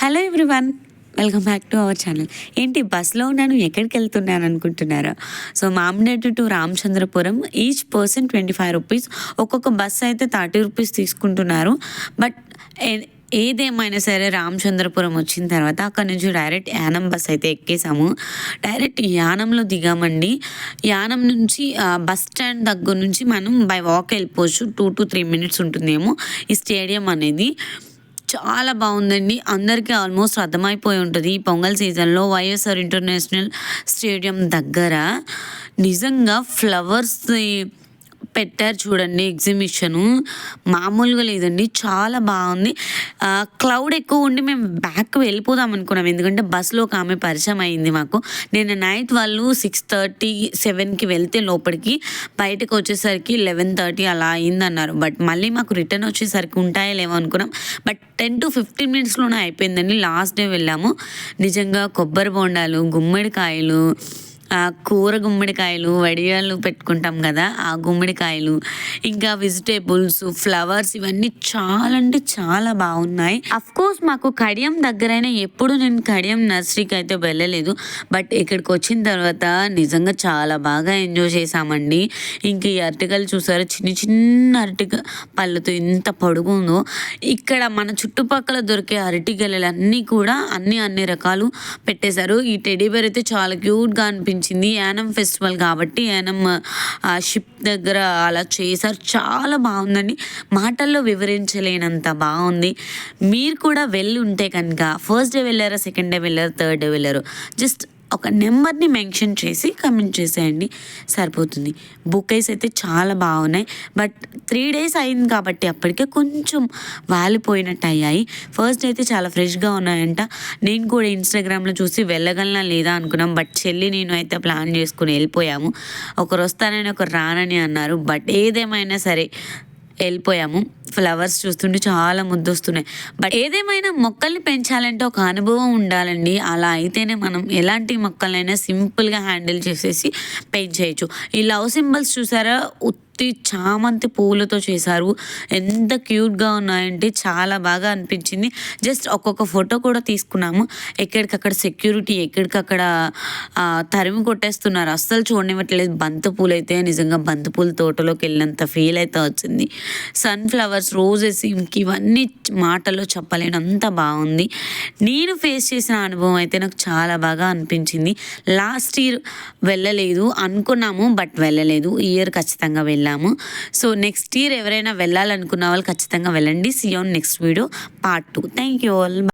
Hello everyone, welcome back to our channel. ఏంటి బస్లో ఉన్నాను, ఎక్కడికి వెళ్తున్నాను అనుకుంటున్నారా? సో మామినేట్ to Ramachandrapuram each person 25 rupees. ఒక్కొక్క బస్ అయితే 30 రూపీస్ తీసుకుంటున్నారు. బట్ ఏదేమైనా సరే రామచంద్రపురం వచ్చిన తర్వాత అక్కడ నుంచి డైరెక్ట్ యానం బస్ అయితే ఎక్కేసాము. డైరెక్ట్ యానంలో దిగామండి. యానం నుంచి బస్ స్టాండ్ దగ్గర నుంచి మనం బై వాక్ వెళ్ళిపోవచ్చు. 2 to 3 మినిట్స్ ఉంటుందేమో ఈ స్టేడియం అనేది. చాలా బాగుందండి. అందరికీ ఆల్మోస్ట్ అర్థమైపోయి ఉంటుంది ఈ పొంగల్ సీజన్లో వైఎస్ఆర్ ఇంటర్నేషనల్ స్టేడియం దగ్గర నిజంగా ఫ్లవర్స్ పెట్టారు చూడండి. ఎగ్జిబిషను మామూలుగా లేదండి, చాలా బాగుంది. క్లౌడ్ ఎక్కువ ఉండి మేము బ్యాక్ వెళ్ళిపోదాం అనుకున్నాం, ఎందుకంటే బస్సులో ఒక ఆమె పరిచయం అయింది మాకు. నేను నైట్ వాళ్ళు 6:30, 7కి వెళ్తే లోపలికి బయటకు వచ్చేసరికి 11:30 అలా అయిందన్నారు. బట్ మళ్ళీ మాకు రిటర్న్ వచ్చేసరికి ఉంటాయో లేవో అనుకున్నాం. బట్ 10 to 15 మినిట్స్లోనే అయిపోయిందండి. లాస్ట్ డే వెళ్ళాము. నిజంగా కొబ్బరి బొండాలు, గుమ్మడికాయలు, కూర గుమ్మడికాయలు, వడియాలు పెట్టుకుంటాం కదా ఆ గుమ్మడికాయలు, ఇంకా వెజిటేబుల్స్, ఫ్లవర్స్, ఇవన్నీ చాలా అంటే చాలా బాగున్నాయి. కోర్స్ మాకు కడియం దగ్గరైనా ఎప్పుడు నేను కడియం నర్సరీకి అయితే వెళ్ళలేదు. బట్ ఇక్కడికి వచ్చిన తర్వాత నిజంగా చాలా బాగా ఎంజాయ్ చేసామండి. ఇంక ఈ అరటికలు చూసారు, చిన్న చిన్న అరటిక పళ్ళతో ఎంత పొడుగుందో. ఇక్కడ మన చుట్టుపక్కల దొరికే అరటిగలలన్నీ కూడా అన్ని రకాలు పెట్టేశారు. ఈ టెడీ బేర్ అయితే చాలా క్యూట్గా అనిపించింది. యానం ఫెస్టివల్ కాబట్టి యానం షిప్ దగ్గర అలా చేశారు. చాలా బాగుందండి, మాటల్లో వివరించలేనంత బాగుంది. మీరు కూడా వెళ్ళి ఉంటే కనుక ఫస్ట్ డే వెళ్ళారా, సెకండ్ డే వెళ్ళారు, థర్డ్ డే వెళ్ళారు, జస్ట్ ఒక నెంబర్ని మెన్షన్ చేసి కమెంట్ చేసేయండి, సరిపోతుంది. బుకేస్ అయితే చాలా బాగున్నాయి. బట్ 3 days అయింది కాబట్టి అప్పటికే కొంచెం వాలిపోయినట్టు అయ్యాయి. ఫస్ట్ అయితే చాలా ఫ్రెష్గా ఉన్నాయంట. నేను కూడా ఇన్స్టాగ్రామ్లో చూసి వెళ్ళగలనా లేదా అనుకున్నాం. బట్ చెల్లి నేను అయితే ప్లాన్ చేసుకుని వెళ్ళిపోయాము. ఒకరు వస్తానని ఒకరు రానని అన్నారు. బట్ ఏదేమైనా సరే వెళ్ళిపోయాము. ఫ్లవర్స్ చూస్తుంటే చాలా ముద్దొస్తున్నాయి. బట్ ఏదేమైనా మొక్కల్ని పెంచాలంటే ఒక అనుభవం ఉండాలండి. అలా అయితేనే మనం ఎలాంటి మొక్కలైనా సింపుల్గా హ్యాండిల్ చేసేసి పెంచేయచ్చు. ఈ లవ్ సింబల్స్ చూసారా, చామంతి పూలతో చేశారు. ఎంత క్యూట్గా ఉన్నాయంటే చాలా బాగా అనిపించింది. జస్ట్ ఒక్కొక్క ఫోటో కూడా తీసుకున్నాము. ఎక్కడికక్కడ సెక్యూరిటీ ఎక్కడికక్కడ తరిమి కొట్టేస్తున్నారు, అస్సలు చూడనివ్వట్లేదు. బంతిపూలు అయితే నిజంగా బంతిపూల తోటలోకి వెళ్ళినంత ఫీల్ అయితే వచ్చింది. సన్ఫ్లవర్స్, రోజెస్, ఇవన్నీ మాటల్లో చెప్పలేనంత బాగుంది. నేను ఫేస్ చేసిన అనుభవం అయితే నాకు చాలా బాగా అనిపించింది. లాస్ట్ ఇయర్ వెళ్ళలేదు అనుకున్నాము, బట్ వెళ్ళలేదు. ఈ ఇయర్ ఖచ్చితంగా వెళ్ళాము. సో నెక్స్ట్ ఇయర్ ఎవరైనా వెళ్ళాలనుకున్న వాళ్ళు ఖచ్చితంగా వెళ్ళండి. See you on next video part 2. Thank you all.